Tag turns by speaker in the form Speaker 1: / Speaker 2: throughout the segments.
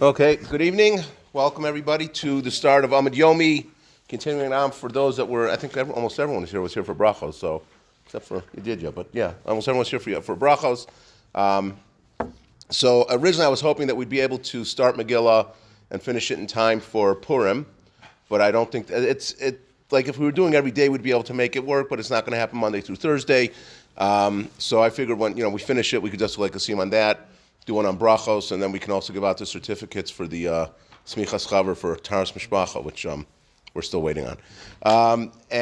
Speaker 1: Okay, good evening. Welcome everybody to the start of Amud Yomi. Continuing on for those that were, I think almost everyone was here for brachos, so, except for Yedidya, but yeah, almost everyone's here for brachos. So originally I was hoping that we'd be able to start Megillah and finish it in time for Purim, but I don't think, like if we were doing every day we'd be able to make it work, but it's not going to happen Monday through Thursday. So I figured when we finish it, we could just like a sim on that, do one on brachos, and then we can also give out the certificates for the smichas chaver for Taras Mishpacha, which we're still waiting on. The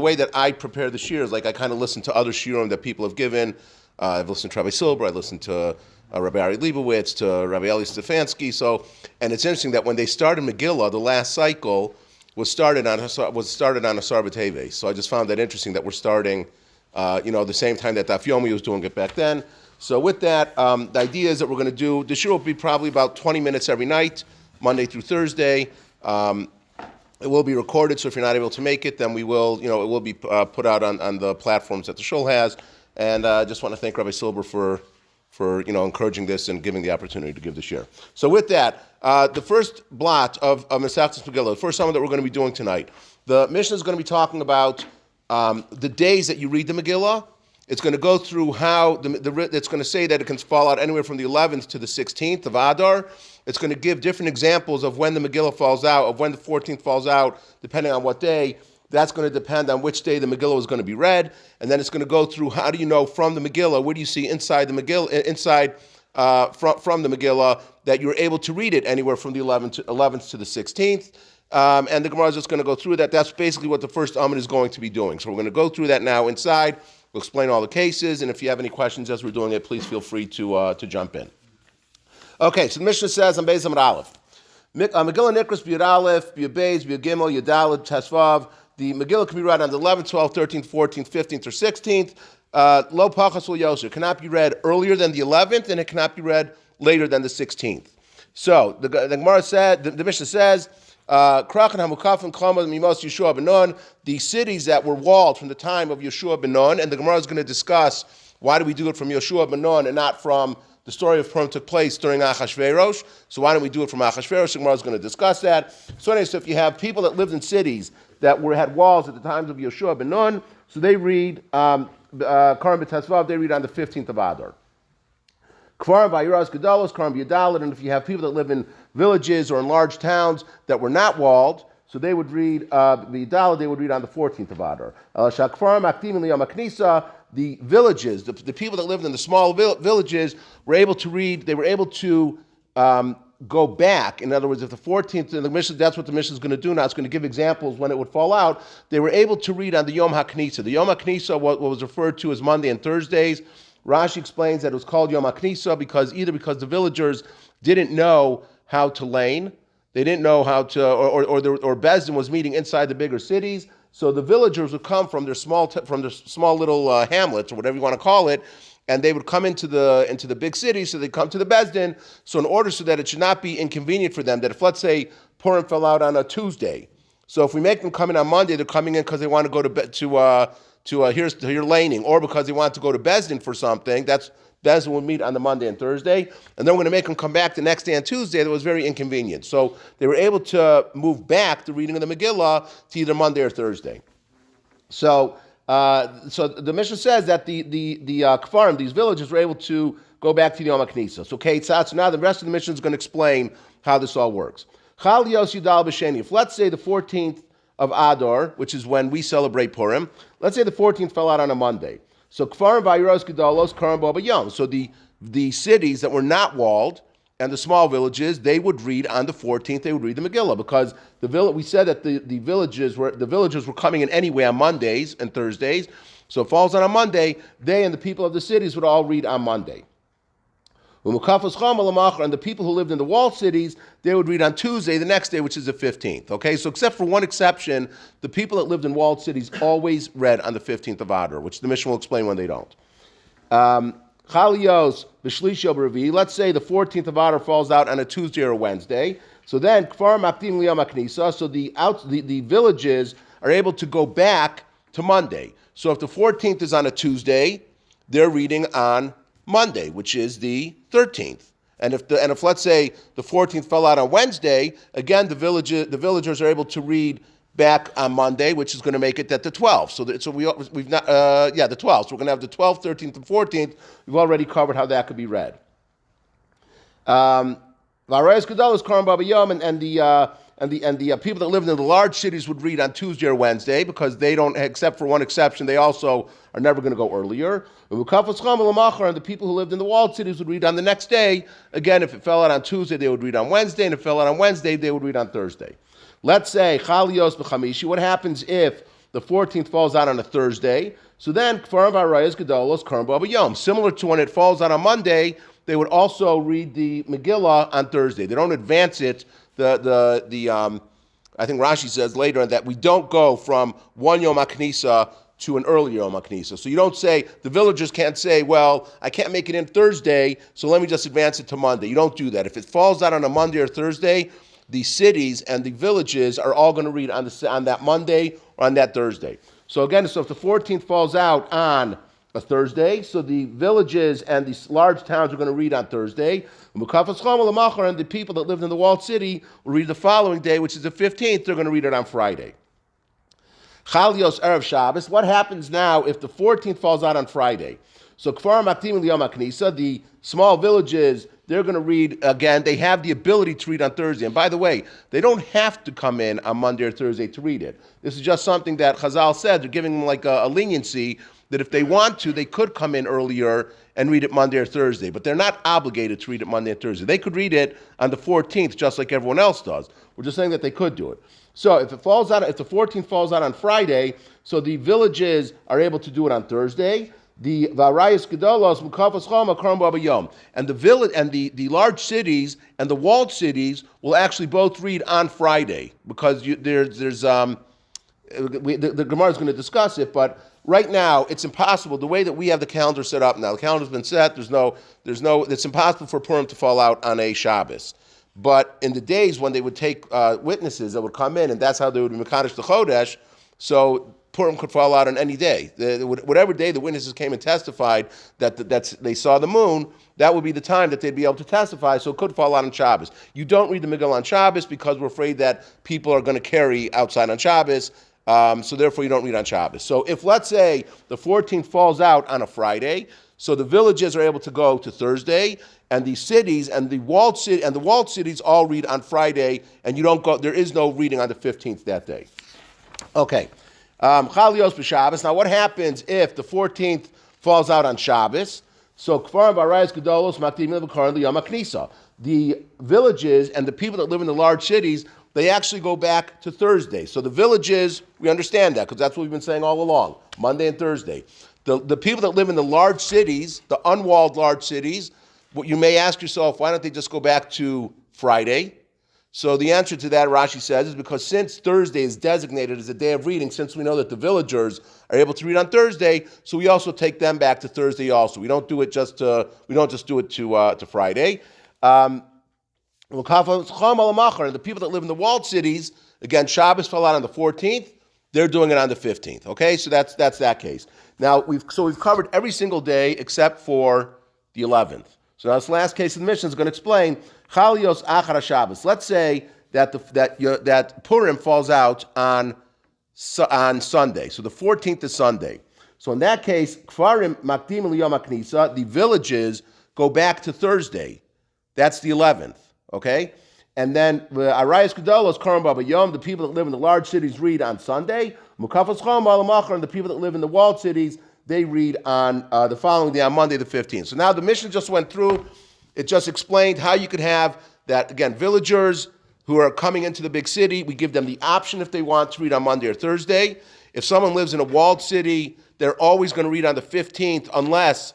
Speaker 1: way that I prepare the shiur is like I kind of listen to other shiurim that people have given. I've listened to Rabbi Silber, I listened to Rabbi Ari Leibowitz, to Rabbi Eli Stefanski. So, and it's interesting that when they started Megillah, the last cycle was started on Asar B'Teves. So I just found that interesting that we're starting, the same time that Daf Yomi was doing it back then. So with that, the idea is that we're going to do, the shiur will be probably about 20 minutes every night, Monday through Thursday. It will be recorded, so if you're not able to make it, then we will, it will be put out on the platforms that the shul has. And I just want to thank Rabbi Silber for encouraging this and giving the opportunity to give the shiur. So with that, the first blot of Masechtas Megillah, the first summon that we're going to be doing tonight, the Mishnah is going to be talking about the days that you read the Megillah. It's going to go through how it's going to say that it can fall out anywhere from the 11th to the 16th of Adar. It's going to give different examples of when the Megillah falls out, of when the 14th falls out, depending on what day. That's going to depend on which day the Megillah is going to be read, and then it's going to go through how do you know from the Megillah, what do you see inside the Megillah, from the Megillah that you're able to read it anywhere from the 11th to the 16th. And the Gemara is just going to go through that. That's basically what the first Amud is going to be doing. So we're going to go through that now inside. We'll explain all the cases, and if you have any questions as we're doing it, please feel free to jump in. Okay, so the Mishnah says on Beis Amud Aleph, Megillah Nikras B'Yud Aleph, B'Yud Beis, B'Yud Gimel, Yud Daled, Tesvav. The Megillah can be read on the 11th, 12th, 13th, 14th, 15th, or 16th. Lo Pachas Lo Yosher cannot be read earlier than the 11th, and it cannot be read later than the 16th. So the Gemara said, the Mishnah says, Krachan Hamukafim Klama Mimos Yeshua ben Nun, the cities that were walled from the time of Yeshua ben Nun, and the Gemara is going to discuss why do we do it from Yeshua ben Nun and not from the story of Purim took place during Achashverosh. So why don't we do it from Achashverosh? The Gemara is going to discuss that. So anyway, so if you have people that lived in cities that had walls at the times of Yeshua ben Nun, so they read Karim B'Tesvav, they read on the 15th of Adar. Kvar Vayiras Gedalos, Karim B'Yadalit, and if you have people that live in villages or in large towns that were not walled, so they would read B'Yadalit, they would read on the 14th of Adar. Shakvar Makdim Liyam Knisa, the villages, the people that lived in the small villages were able to read, they were able to go back. In other words, if the 14th, and the Mishnah, that's what the Mishnah is going to do now, it's going to give examples when it would fall out, they were able to read on the Yom HaKnisa. The Yom HaKnisa, what was referred to as Monday and Thursdays, Rashi explains that it was called Yom HaKnisa because the villagers didn't know how to lane, they didn't know how to, or Bezdin was meeting inside the bigger cities, so the villagers would come from their small little hamlets, or whatever you want to call it, and they would come into the big cities, so they'd come to the Bezdin, so in order so that it should not be inconvenient for them, that if, let's say, Purim fell out on a Tuesday, so if we make them come in on Monday, they're coming in because they want to go to hear laning, or because they want to go to Bezdin for something, that's Bezdin would meet on the Monday and Thursday, and then we're going to make them come back the next day on Tuesday. That was very inconvenient. So they were able to move back the reading of the Megillah to either Monday or Thursday. So the Mishnah says that the Kfarim, these villages, were able to go back to the Yom HaKnisa. So now the rest of the Mishnah is going to explain how this all works. Chal Yos Yudal B'Sheni. If let's say the 14th of Adar, which is when we celebrate Purim, let's say the 14th fell out on a Monday. So Kfarim Vayiros Gedalos Karim Baba Yom. So the cities that were not walled and the small villages, they would read on the 14th. They would read the Megillah because we said that the villagers were coming in anyway on Mondays and Thursdays. So it falls on a Monday. They and the people of the cities would all read on Monday. And the people who lived in the walled cities, they would read on Tuesday, the next day, which is the 15th. Okay, so except for one exception, the people that lived in walled cities always read on the 15th of Adar, which the Mishnah will explain when they don't. Chalios b'shlishi b'revi. Let's say the 14th of Adar falls out on a Tuesday or a Wednesday. So then, kfar maptim liyam haknisa. So the villages are able to go back to Monday. So if the 14th is on a Tuesday, they're reading on Monday, which is the 13th. And if let's say the 14th fell out on Wednesday, again the villagers are able to read back on Monday, which is going to make it that the 12th. So we've not the 12th. So we're going to have the 12th, 13th, and 14th. We've already covered how that could be read. Varayas Gedolos Karam Baba Yom and the people that live in the large cities would read on Tuesday or Wednesday because they don't, except for one exception, they also are never going to go earlier. And the people who lived in the walled cities would read on the next day. Again, if it fell out on Tuesday, they would read on Wednesday, and if it fell out on Wednesday, they would read on Thursday. Let's say Chalios b'chamishi. What happens if the 14th falls out on a Thursday? So then Kfarim Varayas Gedolos Karam Baba Yom. Similar to when it falls out on Monday, they would also read the Megillah on Thursday. They don't advance it. I think Rashi says later that we don't go from one Yom HaKnisa to an earlier Yom HaKnisa. So you don't say, the villagers can't say, well, I can't make it in Thursday, so let me just advance it to Monday. You don't do that. If it falls out on a Monday or Thursday, the cities and the villages are all going to read on that Monday or on that Thursday. So again, if the 14th falls out on a Thursday, so the villages and the large towns are going to read on Thursday, and the people that lived in the walled city will read the following day, which is the 15th, they're going to read it on Friday. Chalios Erev Shabbos, what happens now if the 14th falls out on Friday? So Kfar Maktim L'Yom HaKnisa, the small villages, they're going to read, again, they have the ability to read on Thursday. And by the way, they don't have to come in on Monday or Thursday to read it. This is just something that Chazal said, they're giving them like a leniency, that if they want to, they could come in earlier and read it Monday or Thursday, but they're not obligated to read it Monday or Thursday. They could read it on the 14th, just like everyone else does. We're just saying that they could do it. So if the 14th falls out on Friday, so the villages are able to do it on Thursday. The Varayas Gedolos Mukafas Chama Karam Baba Yom, and the village and the large cities and the walled cities will actually both read on Friday because the Gemara is going to discuss it, but right now it's impossible. The way that we have the calendar set up now, the calendar's been set. It's impossible for Purim to fall out on a Shabbos. But in the days when they would take witnesses that would come in, and that's how they would be Mekadosh the Chodesh, so Purim could fall out on any day. Whatever day the witnesses came and testified that they saw the moon, that would be the time that they'd be able to testify, so it could fall out on Shabbos. You don't read the Megillah on Shabbos because we're afraid that people are going to carry outside on Shabbos, so therefore you don't read on Shabbos. So if, let's say, the 14th falls out on a Friday, so the villages are able to go to Thursday, and the cities and the walled cities all read on Friday, and you don't go. There is no reading on the 15th that day. Okay. Chalios b'Shabbos. Now, what happens if the 14th falls out on Shabbos? So, Kfar Varayas Gedolos Maktim L'Yom HaKnisa. The villages and the people that live in the large cities, they actually go back to Thursday. So the villages, we understand that because that's what we've been saying all along, Monday and Thursday. The people that live in the large cities, the unwalled large cities, what you may ask yourself, why don't they just go back to Friday? So the answer to that, Rashi says, is because since Thursday is designated as a day of reading, since we know that the villagers are able to read on Thursday, so we also take them back to Thursday also. We don't do it just to Friday. And the people that live in the walled cities, again, Shabbos fell out on the 14th, they're doing it on the 15th. Okay, so that's that case. Now we've covered every single day except for the 11th. So now this last case of the mission is going to explain Chalios Achar Shabbos. Let's say that Purim falls out on Sunday. So the 14th is Sunday. So in that case, Kfarim Makdim L'Yom HaKnisa, the villages go back to Thursday. That's the 11th. Okay? And then Arayas Gedolos Karam Baba Yom, the people that live in the large cities read on Sunday. Mukafas Chom Alamachar, and the people that live in the walled cities, they read on the following day, on Monday the 15th. So now the mission just went through, it just explained how you could have that, again, villagers who are coming into the big city, we give them the option if they want to read on Monday or Thursday. If someone lives in a walled city, they're always going to read on the 15th unless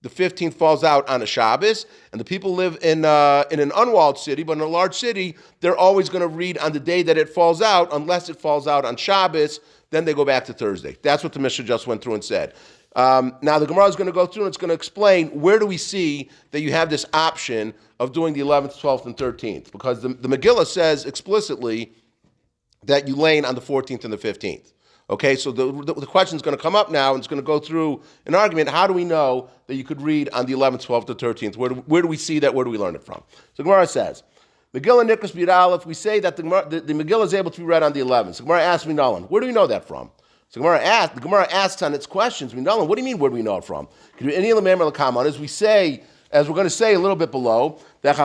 Speaker 1: the 15th falls out on a Shabbos. And the people live in an unwalled city, but in a large city, they're always going to read on the day that it falls out unless it falls out on Shabbos. Then they go back to Thursday. That's what the Mishnah just went through and said. Now the Gemara is going to go through and it's going to explain where do we see that you have this option of doing the 11th, 12th, and 13th. Because the Megillah says explicitly that you lane on the 14th and the 15th. Okay, so the question is going to come up now and it's going to go through an argument. How do we know that that you could read on the 11th, 12th, or 13th. Where do we see that? Where do we learn it from? So Gemara says, Megillah Nikras B'Yud Aleph, we say that the Megillah is able to be read on the 11th. So Gemara asks Minalan, where do we know that from? So the Gemara asks on its questions, Minalan, what do you mean, where do we know it from? As we say, as we're going to say a little bit below, that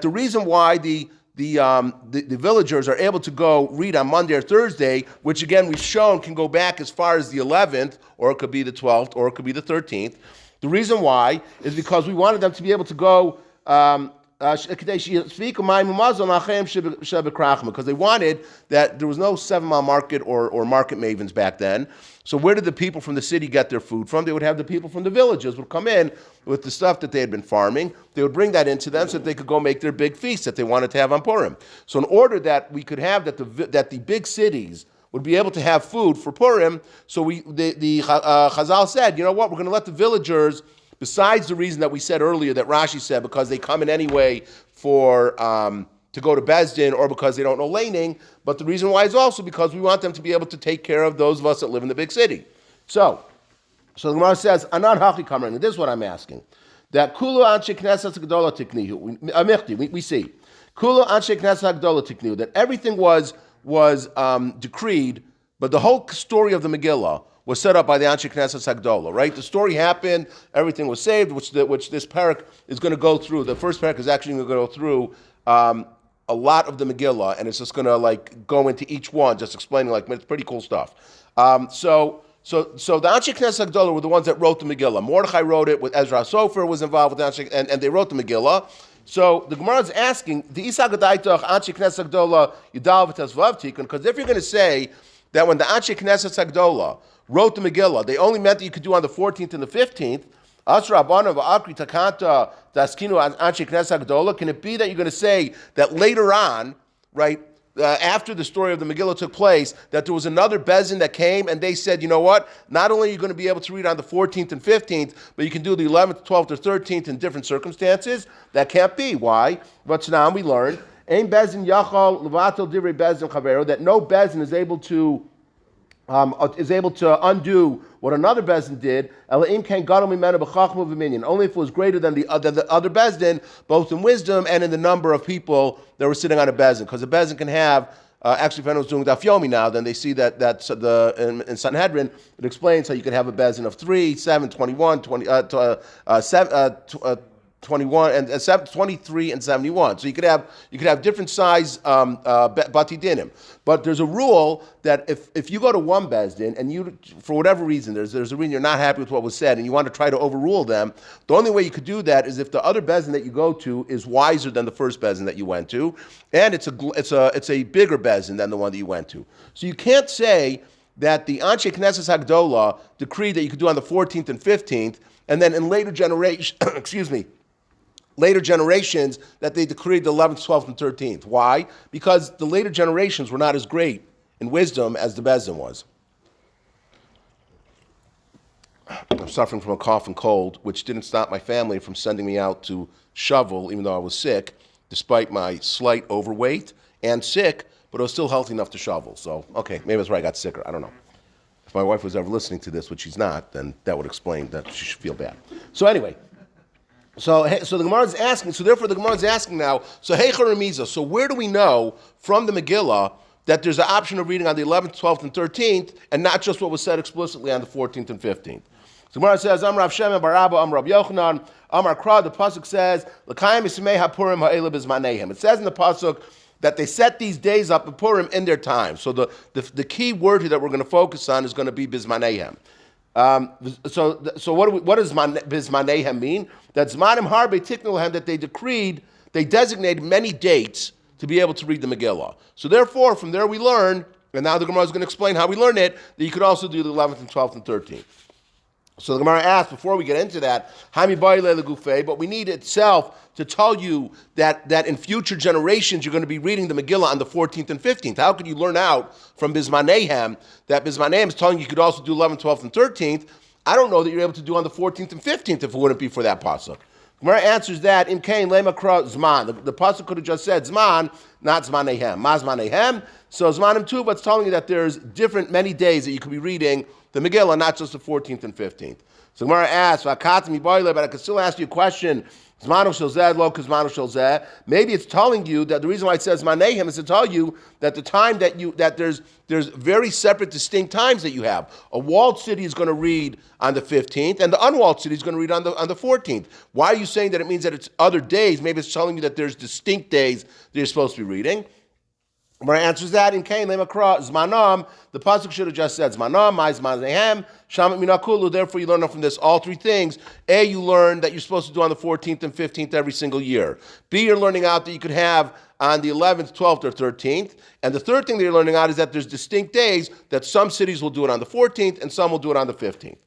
Speaker 1: the reason why the villagers are able to go read on Monday or Thursday, which again we've shown can go back as far as the 11th, or it could be the 12th, or it could be the 13th. The reason why is because we wanted them to be able to go because they wanted that there was no 7 Mile market or market mavens back then. So where did the people from the city get their food from? They would have the people from the villages would come in with the stuff that they had been farming. They would bring that into them so that they could go make their big feast that they wanted to have on Purim. So in order that we could have that the big cities would be able to have food for Purim, so the Chazal said, you know what, we're going to let the villagers, besides the reason that we said earlier that Rashi said, because they come in anyway for to go to Beis Din or because they don't know laning, but the reason why is also because we want them to be able to take care of those of us that live in the big city. So the Gemara says, Anan Hachi Kamran, this is what I'm asking. That Kulu Anshe Knesset Gdola Tiknihu, we see. Kulu Anshe Knesset Gdola Tiknihu, that everything was decreed, but the whole story of the Megillah was set up by the Anshe Knesset Hagdola, right? The story happened, everything was saved, which this parak is going to go through. The first parak is actually going to go through a lot of the Megillah, and it's just going to go into each one, just explaining it's pretty cool stuff. So the Anshe Knesset Hagdola were the ones that wrote the Megillah. Mordechai wrote it, with Ezra Sofer was involved with Anshe, and they wrote the Megillah. So the Gemara is asking, the Isa Gadaitach Anshe Knesset Hagdola Yudal V'Tezvav Tikun, because if you're going to say that when the Anshe Knesset Hagdola wrote the Megillah, they only meant that you could do on the 14th and the 15th, can it be that you're going to say that later on, right, after the story of the Megillah took place, that there was another Bezin that came and they said, you know what, not only are you going to be able to read on the 14th and 15th, but you can do the 11th, 12th, or 13th in different circumstances? That can't be. Why? But now we learned, that no Bezin is able to undo what another Bezdin did, only if it was greater than the other Bezdin, both in wisdom and in the number of people that were sitting on a Bezdin. Because a Bezdin can have, actually if anyone's doing Daf Yomi now, then they see that in Sanhedrin, it explains how you could have a Bezdin of 3, 7, 21, 21 and 23 and 71. So you could have different size bati dinim. But there's a rule that if you go to one bezdin and you, for whatever reason, there's a reason you're not happy with what was said and you want to try to overrule them, the only way you could do that is if the other bezdin that you go to is wiser than the first bezdin that you went to, and it's a bigger bezdin than the one that you went to. So you can't say that the Anshe Knesset Hagdola decreed that you could do on the 14th and 15th, and then in later generation, later generations that they decreed the 11th, 12th, and 13th. Why? Because the later generations were not as great in wisdom as the Bezdin was. I'm suffering from a cough and cold, which didn't stop my family from sending me out to shovel, even though I was sick, despite my slight overweight and sick, but I was still healthy enough to shovel. So, okay, maybe that's where I got sicker. I don't know. If my wife was ever listening to this, which she's not, then that would explain that she should feel bad. So anyway, So the Gemara is asking, so therefore the Gemara is asking now, so Heicha Remiza, so where do we know from the Megillah that there's an option of reading on the 11th, 12th, and 13th, and not just what was said explicitly on the 14th and 15th? So the Gemara says, Amar Rav Shimon bar Abba, Amar Rav Yochanan, Amar Kra, the Pasuk says, L'kayim Yismei HaPurim Ha'ela B'zmaneihem. It says in the Pasuk that they set these days up in Purim in their time. So the key word here that we're going to focus on is going to be B'zmaneihem. So what does Bizmanehem mean? That Zmanim Harbe Tiknulhem, that they designated many dates to be able to read the Megillah. So therefore, from there we learn, and now the Gemara is going to explain how we learn it, that you could also do the 11th and 12th and 13th. So the Gemara asks, before we get into that, but we need itself to tell you that in future generations you're going to be reading the Megillah on the 14th and 15th. How could you learn out from Bizmanehem that Bizmanehem is telling you could also do 11th, 12th, and 13th? I don't know that you're able to do on the 14th and 15th if it wouldn't be for that pasuk. Gemara answers that in Kain lemakra zman. The pasuk could have just said zman, not zmanehem. Ma zmanehem. So zmanim too, but it's telling you that there's many days that you could be reading the Megillah, not just the 14th and 15th. So Gemara asks, but I can still ask you a question. Maybe it's telling you that the reason why it says manehem is to tell you that the time that there's very separate, distinct times that you have. A walled city is going to read on the 15th, and the unwalled city is going to read on the 14th. Why are you saying that it means that it's other days? Maybe it's telling you that there's distinct days that you're supposed to be reading. Where answers that in Kain lemakra zmanam, the pasuk should have just said zmanam, my zmanehem, shamat minakulu. Therefore, you learn from this all three things. A, you learn that you're supposed to do on the 14th and 15th every single year. B, you're learning out that you could have on the 11th, 12th, or 13th. And the third thing that you're learning out is that there's distinct days that some cities will do it on the 14th and some will do it on the 15th.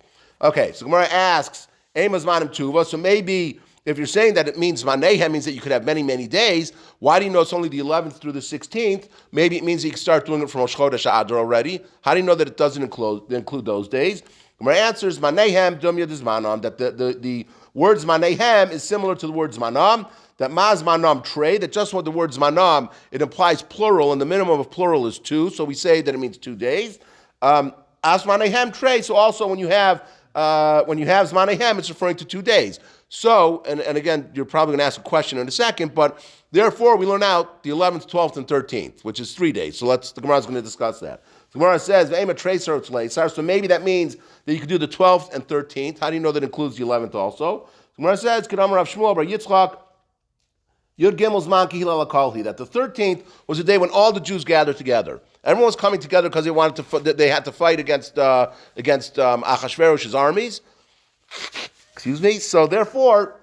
Speaker 1: Okay, so Gemara asks, Ema zmanim tuva. So maybe if you're saying that it means manehem means that you could have many, many days, why do you know it's only the 11th through the 16th? Maybe it means that you can start doing it from Rosh Chodesh Adar already. How do you know that it doesn't include those days? My answer is manehem dum yadizmanam, that the word zmanehem is similar to the word zmanam, that ma zmanam trey, that just what the word zmanam, it implies plural, and the minimum of plural is 2, so we say that it means 2 days. As manehem trey, so also when you have zmanehem, it's referring to 2 days. So, and again, you're probably going to ask a question in a second, but therefore we learn out the 11th, 12th, and 13th, which is 3 days. So the Gemara is going to discuss that. The Gemara says, so maybe that means that you could do the 12th and 13th. How do you know that includes the 11th also? The Gemara says, that the 13th was the day when all the Jews gathered together. Everyone was coming together because they had to fight against Achashverosh's armies. Excuse me. So therefore,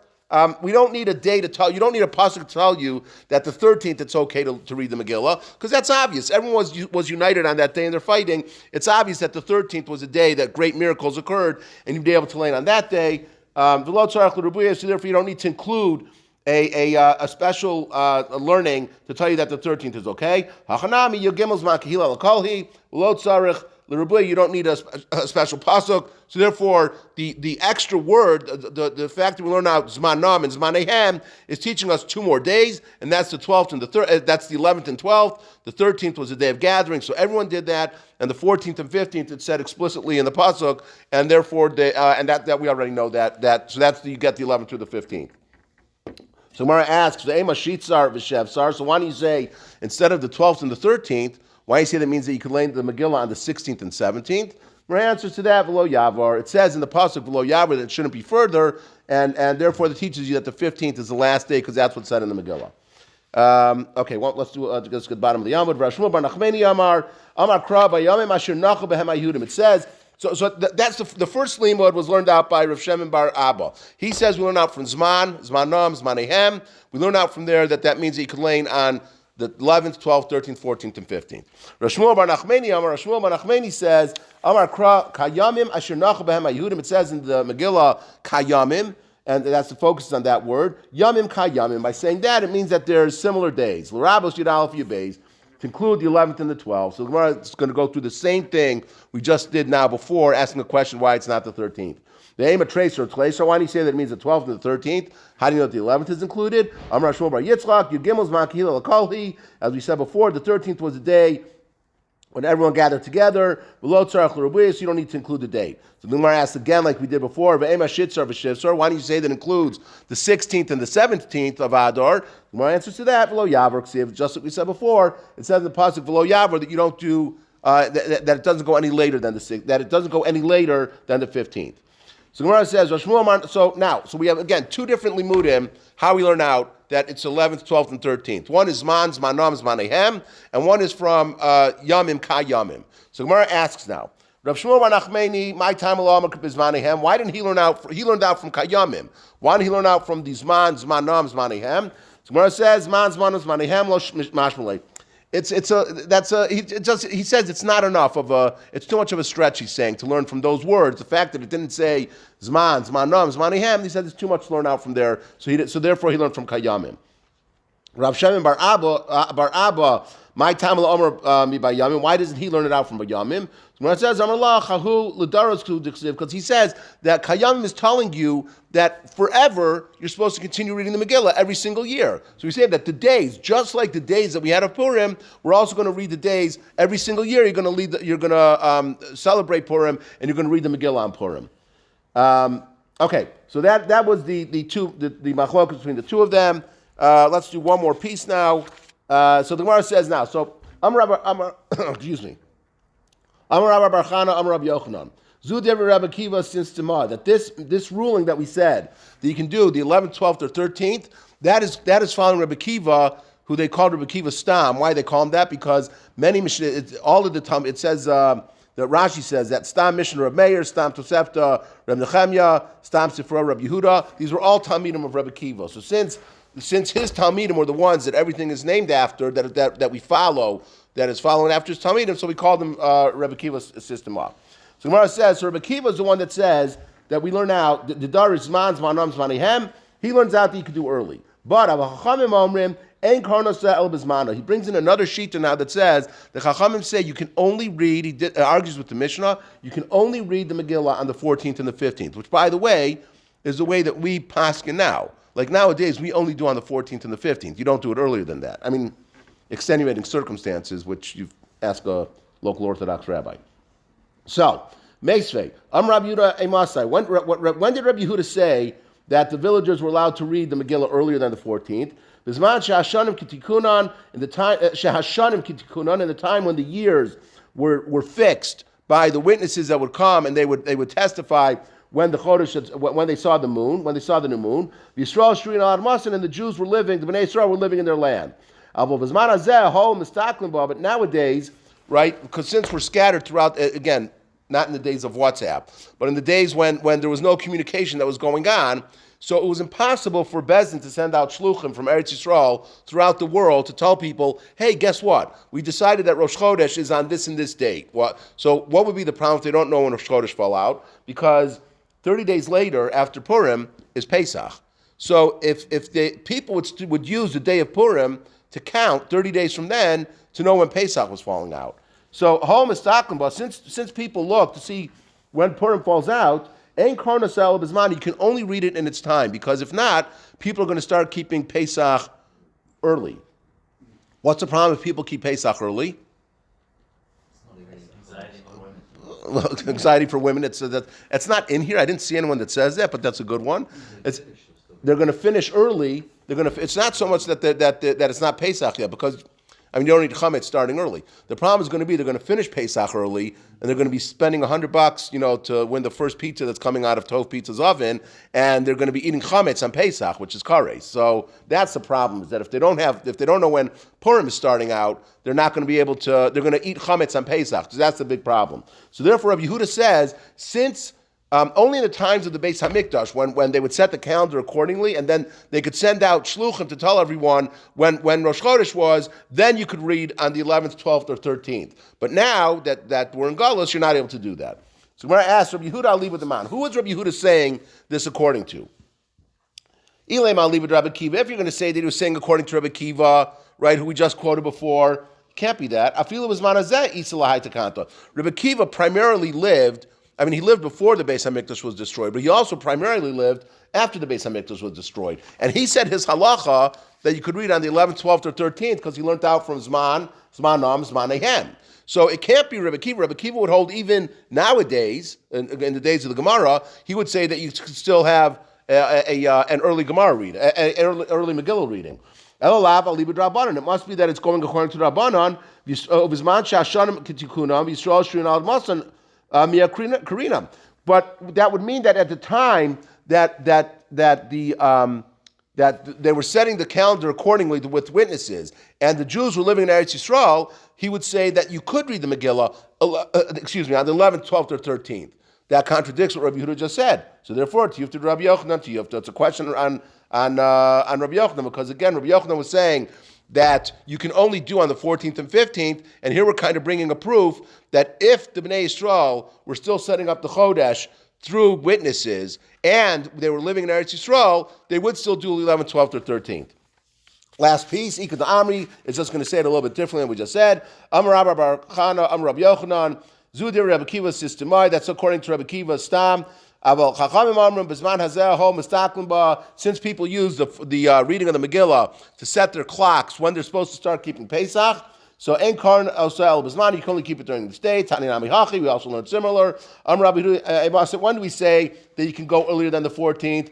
Speaker 1: we don't need a day to tell you. Don't need a pasuk to tell you that the 13th it's okay to read the Megillah, because that's obvious. Everyone was united on that day and they're fighting. It's obvious that the 13th was a day that great miracles occurred, and you'd be able to learn on that day. So therefore, you don't need to include a special learning to tell you that the 13th is okay. You don't need a special pasuk, so therefore the extra word, the fact that we learn out zmanam and zmanehem is teaching us 2 more days, and that's the 12th and that's the 11th and 12th. The 13th was the day of gathering, so everyone did that, and the 14th and 15th it said explicitly in the pasuk, and therefore that we already know that. So you get the 11th through the 15th. So Gemara asks, so why don't you say instead of the 12th and the 13th? Why do you say that means that you could learn the Megillah on the 16th and 17th? My answer to that, v'lo yavar. It says in the pasuk v'lo yavar that it shouldn't be further, and therefore it teaches you that the 15th is the last day because that's what's said in the Megillah. Okay, well, let's do let's get to the bottom of the Amud. Rashmul bar Nachmeni Amar Kra Bayamim Asher Nachu Behem Ayudim. It says. So that's the first limud was learned out by Rav Shemin bar Abba. He says we learn out from Zmanam, Zmanehem. We learn out from there that means that you could lane on the 11th, 12th, 13th, 14th, and 15th. Rashmul bar Nachmeni says, Amar Kra Kayamim Asher Nachu Behem Ayudim. It says in the Megillah Kayamim, and that's the focus on that word. Yamim Kayamim. By saying that, it means that there's similar days. L'rabos Yud Aleph Yud Beis. To include the 11th and the 12th. So the Gemara is going to go through the same thing we just did now before, asking the question why it's not the 13th. The aim of tracer or tleser, why do you say that it means the 12th and the 13th? How do you know that the 11th is included? Amar Shmuel bar Yitzchak, Yud Gimel Zman Kehila L'Kolhi. As we said before, the 13th was the day when everyone gathered together. So you don't need to include the date. So the Gemara asks again, like we did before, why don't you say that includes the 16th and the 17th of Adar? The Gemara answers to that, just like we said before, it says in the pasuk v'lo yavar that you don't do that it doesn't go any later than the 15th. So the Gemara says, so we have again 2 different limudim, how we learn out that it's 11th, 12th, and 13th. One is Zmanam, Zmanehem, and one is from Yamim, Kayamim. So Gemara asks now, Rav Shmuel bar Nachmeni, my time Zmanehem. Why didn't he learn out? He learned out from Kayamim. Why didn't he learn out from the Zmanam, Zmanehem? So Gemara says, Zmanam, Zmanehem, lo mashmalei. He says it's not enough it's too much of a stretch, he's saying, to learn from those words. The fact that it didn't say Zmanam, Zmanehem, he says it's too much to learn out from there, so therefore he learned from Kayamim. Rav Shemin bar Abba, My time mi Bayamim. Why doesn't he learn it out from Bayamim? When it says because he says that Kayamim is telling you that forever you're supposed to continue reading the Megillah every single year. So we say that the days, just like the days that we had of Purim, we're also going to read the days every single year. You're going to celebrate Purim and you're going to read the Megillah on Purim. Okay, so that was the machlokas between the two of them. Let's do one more piece now. So the Gemara says now. So excuse me. Amar Rabbi Barchana, Amar Rabbi Yochanan. Zudev Rabbi Kiva since Tamar. That this ruling that we said that you can do the 11th, 12th, or 13th. That is following Rabbi Kiva, who they called Rabbi Kiva Stam. Why they call him that? Because many all of the time it says that Rashi says that Stam Mishnah Rabbi Meir, Stam Tosefta, Rabbi Nechemya, Stam Sifra, Rabbi Yehuda. These were all Talmidim of Rabbi Kiva. So since his Talmidim were the ones that everything is named after, that we follow, that is following after his Talmidim, so we call them Rabbi Kiva's system up. So Gemara says, so Rabbi Kiva is the one that says that we learn out the Dar is Zman, Zmanam, Zmanihem. He learns out that you can do early. But Chachamim Omrim, Ein Karnosa El Bizmana. He brings in another sheet now that says the Chachamim say you can only read. He argues with the Mishnah. You can only read the Megillah on the 14th and the 15th, which, by the way, is the way that we paskin now. Like nowadays, we only do on the 14th and the 15th. You don't do it earlier than that. I mean, extenuating circumstances, which you ask a local Orthodox rabbi. So, Meisvei, Rabbi Yehuda Emasai. When did Rabbi Yehuda say that the villagers were allowed to read the Megillah earlier than the 14th? Bizman shehashanim kitikunan, in the time shehashanim kitikunan, in the time when the years were fixed by the witnesses that would come and they would testify when the Chodesh, when they saw the moon, when they saw the new moon. The Yisrael Shrin al Admasan, and the Jews were living, the Bnei Yisrael were living in their land. But nowadays, right, because since we're scattered throughout, again, not in the days of WhatsApp, but in the days when there was no communication that was going on, so it was impossible for Bezdin to send out shluchim from Eretz Yisrael throughout the world to tell people, hey, guess what? We decided that Rosh Chodesh is on this and this date. So what would be the problem if they don't know when Rosh Chodesh fell out? Because 30 days later, after Purim, is Pesach. So if the people would use the day of Purim to count 30 days from then to know when Pesach was falling out. So home is talking about since people look to see when Purim falls out, Ein Karnasel Bizman, you can only read it in its time, because if not, people are going to start keeping Pesach early. What's the problem if people keep Pesach early? Anxiety for women. It's not in here. I didn't see anyone that says that, but that's a good one. They're going to finish early. It's not so much that it's not Pesach yet, because you don't need chametz starting early. The problem is going to be they're going to finish Pesach early, and they're going to be spending $100, to win the first pizza that's coming out of Tov Pizza's oven, and they're going to be eating chametz on Pesach, which is kares. So that's the problem, is that if they don't know when Purim is starting out, they're not going to be able to. They're going to eat chametz on Pesach. So that's the big problem. So therefore, Rabbi Yehuda says, since only in the times of the Beis Hamikdash, when they would set the calendar accordingly, and then they could send out shluchim to tell everyone when Rosh Chodesh was, then you could read on the 11th, 12th, or 13th. But now that we're in Galus, you're not able to do that. So when I asked Rabbi Yehuda, I'll leave with the man. Who was Rabbi Yehuda saying this according to? Ilaim, I'll leave with Rabbi Kiva. If you're going to say that he was saying according to Rabbi Kiva, right, who we just quoted before, can't be that. Afilu was manazeh isa lahai takanta. Rabbi Kiva primarily lived. He lived before the Beis Hamikdash was destroyed, but he also primarily lived after the Beis Hamikdash was destroyed. And he said his halacha that you could read on the 11th, 12th, or 13th because he learned out from Zmanam, Zmanehem. So it can't be Rabbi Kiva. Rabbi Kiva would hold even nowadays, in the days of the Gemara, he would say that you could still have an early Gemara reading, an early Megillah reading. It must be that it's going according to Rabbanon. But that would mean that at the time that they were setting the calendar accordingly with witnesses, and the Jews were living in Eretz Yisrael, he would say that you could read the Megillah, on the 11th, 12th, or 13th. That contradicts what Rabbi Yehuda just said. So therefore, Tiyufta Rabbi Yochanan, Tiyufta. It's a question on Rabbi Yochanan, because again, Rabbi Yochanan was saying that you can only do on the 14th and 15th, and here we're kind of bringing a proof that if the Bnei Yisrael were still setting up the Chodesh through witnesses, and they were living in Eretz Yisrael, they would still do 11th, 12th, or 13th. Last piece, Ikad Amri, is just going to say it a little bit differently than we just said. Amar Rabbi Bar Chana, Amar Rabbi Yochanan, Zudir Rabbi Kiva's systemai. That's according to Rabbi Kiva's stam. Since people use the reading of the Megillah to set their clocks when they're supposed to start keeping Pesach, so en karn el bisman, you can only keep it during the day. Tani nami hachi, we also learned similar. When do we say that you can go earlier than the 14th?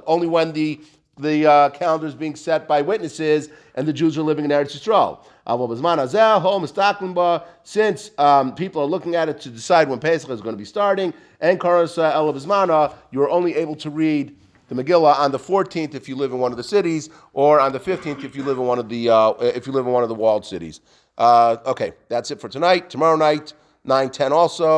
Speaker 1: Only when the calendar is being set by witnesses and the Jews are living in Eretz Yisrael. Since people are looking at it to decide when Pesach is going to be starting, and you are only able to read the Megillah on the 14th if you live in one of the cities, or on the 15th if you live in one of the walled cities. Okay, that's it for tonight. Tomorrow night, 9:10 also.